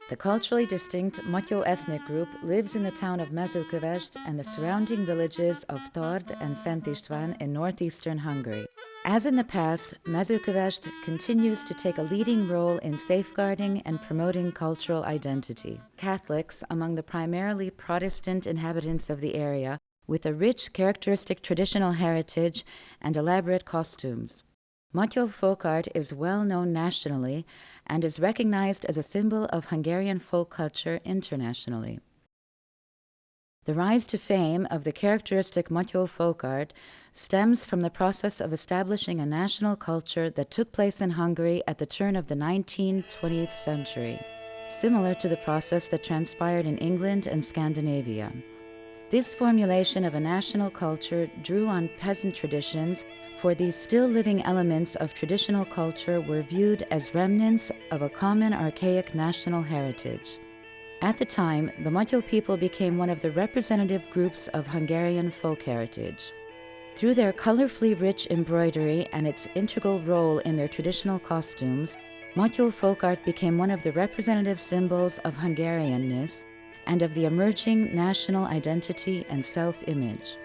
The culturally distinct Matyó ethnic group lives in the town of Mezőkövesd and the surrounding villages of Tard and Szent István in northeastern Hungary. As in the past, Mezőkövesd continues to take a leading role in safeguarding and promoting cultural identity. Catholics, among the primarily Protestant inhabitants of the area, with a rich, characteristic traditional heritage and elaborate costumes. Matyó folk art is well known nationally and is recognized as a symbol of Hungarian folk culture internationally. The rise to fame of the characteristic Matyó folk art stems from the process of establishing a national culture that took place in Hungary at the turn of the 19th-20th century, similar to the process that transpired in England and Scandinavia. This formulation of a national culture drew on peasant traditions, for these still living elements of traditional culture were viewed as remnants of a common archaic national heritage. At the time, the Matyó people became one of the representative groups of Hungarian folk heritage. Through their colorfully rich embroidery and its integral role in their traditional costumes, Matyó folk art became one of the representative symbols of Hungarianness and of the emerging national identity and self-image.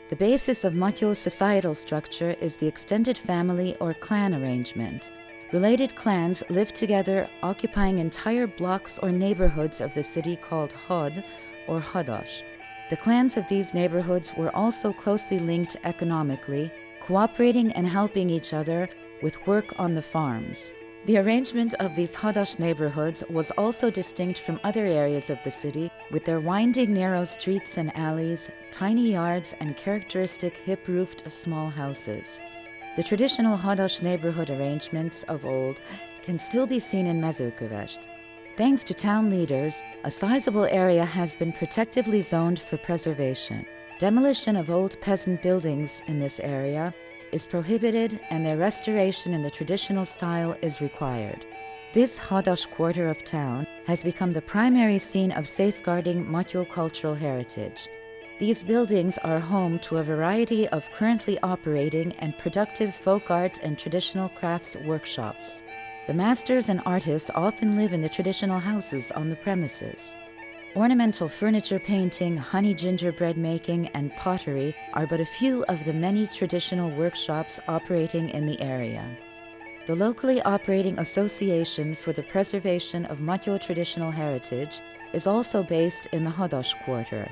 The basis of Matyó's societal structure is the extended family or clan arrangement. Related clans live together, occupying entire blocks or neighborhoods of the city called Hod or Hadas. The clans of these neighborhoods were also closely linked economically, cooperating and helping each other with work on the farms. The arrangement of these Hadas neighborhoods was also distinct from other areas of the city, with their winding narrow streets and alleys, tiny yards, and characteristic hip-roofed small houses. The traditional Hadas neighborhood arrangements of old can still be seen in Mezőkövesd. Thanks to town leaders, a sizable area has been protectively zoned for preservation. Demolition of old peasant buildings in this area is prohibited and their restoration in the traditional style is required. This Hadas quarter of town has become the primary scene of safeguarding Matyó cultural heritage. These buildings are home to a variety of currently operating and productive folk art and traditional crafts workshops. The masters and artists often live in the traditional houses on the premises. Ornamental furniture painting, honey gingerbread making, and pottery are but a few of the many traditional workshops operating in the area. The locally operating Association for the Preservation of Matyó Traditional Heritage is also based in the Hadas quarter,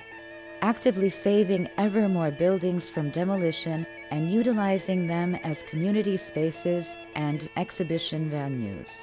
actively saving ever more buildings from demolition and utilizing them as community spaces and exhibition venues.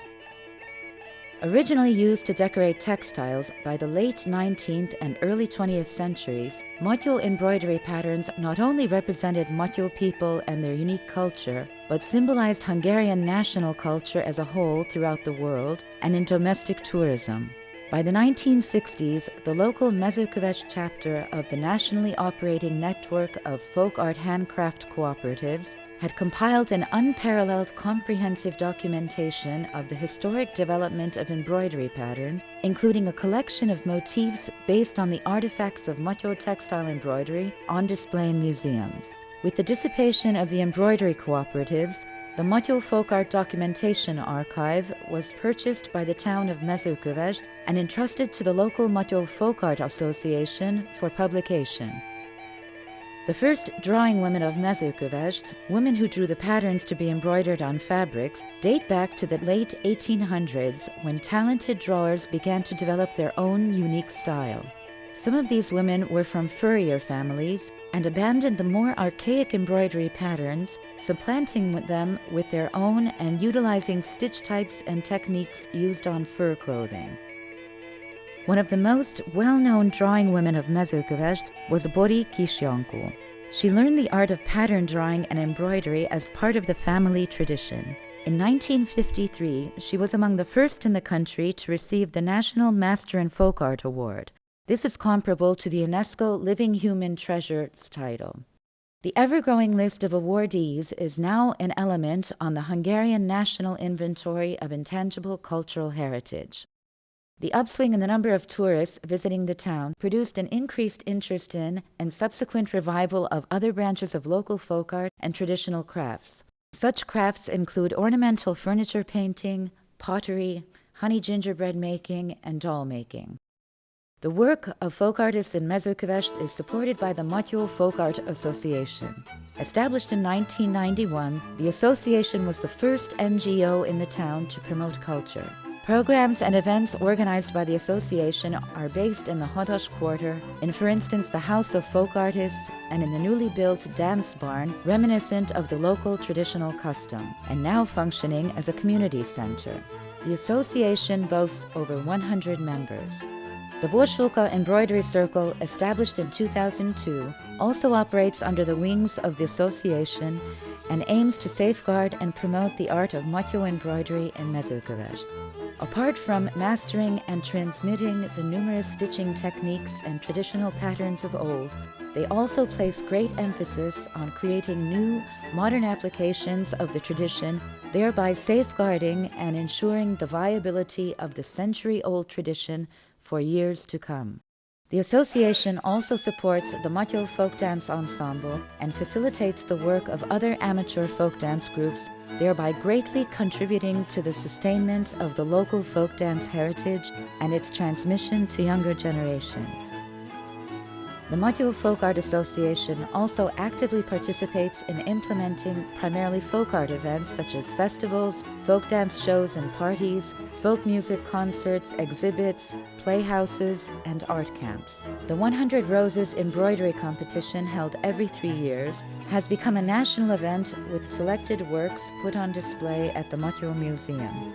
Originally used to decorate textiles by the late 19th and early 20th centuries, Matyó embroidery patterns not only represented Matyó people and their unique culture, but symbolized Hungarian national culture as a whole throughout the world and in domestic tourism. By the 1960s, the local Mezőkövesd chapter of the nationally operating network of folk art handcraft cooperatives had compiled an unparalleled comprehensive documentation of the historic development of embroidery patterns, including a collection of motifs based on the artifacts of Matyó textile embroidery on display in museums. With the dissipation of the embroidery cooperatives, the Matyó Folk Art Documentation Archive was purchased by the town of Mezőkövesd and entrusted to the local Matyó Folk Art Association for publication. The first drawing women of Mezőkövesd, women who drew the patterns to be embroidered on fabrics, date back to the late 1800s when talented drawers began to develop their own unique style. Some of these women were from furrier families and abandoned the more archaic embroidery patterns, supplanting them with their own and utilizing stitch types and techniques used on fur clothing. One of the most well-known drawing women of Mezőkövesd was Bori Kisyankó. She learned the art of pattern drawing and embroidery as part of the family tradition. In 1953, she was among the first in the country to receive the National Master in Folk Art Award. This is comparable to the UNESCO Living Human Treasures title. The ever-growing list of awardees is now an element on the Hungarian National Inventory of Intangible Cultural Heritage. The upswing in the number of tourists visiting the town produced an increased interest in and subsequent revival of other branches of local folk art and traditional crafts. Such crafts include ornamental furniture painting, pottery, honey gingerbread making, and doll making. The work of folk artists in Mezőkövesd is supported by the Matyó Folk Art Association. Established in 1991, the association was the first NGO in the town to promote culture. Programs and events organized by the association are based in the Hadas Quarter, in, for instance, the House of Folk Artists, and in the newly built dance barn, reminiscent of the local traditional custom, and now functioning as a community center. The association boasts over 100 members. The Borsóka Embroidery Circle, established in 2002, also operates under the wings of the association and aims to safeguard and promote the art of Matyó embroidery in Mezőkövesd. Apart from mastering and transmitting the numerous stitching techniques and traditional patterns of old, they also place great emphasis on creating new, modern applications of the tradition, thereby safeguarding and ensuring the viability of the century-old tradition for years to come. The association also supports the Matyó Folk Dance Ensemble and facilitates the work of other amateur folk dance groups, thereby greatly contributing to the sustainment of the local folk dance heritage and its transmission to younger generations. The Matyó Folk Art Association also actively participates in implementing primarily folk art events such as festivals, folk dance shows and parties, folk music concerts, exhibits, playhouses, and art camps. The 100 Roses embroidery competition, held every 3 years, has become a national event with selected works put on display at the Matyó Museum.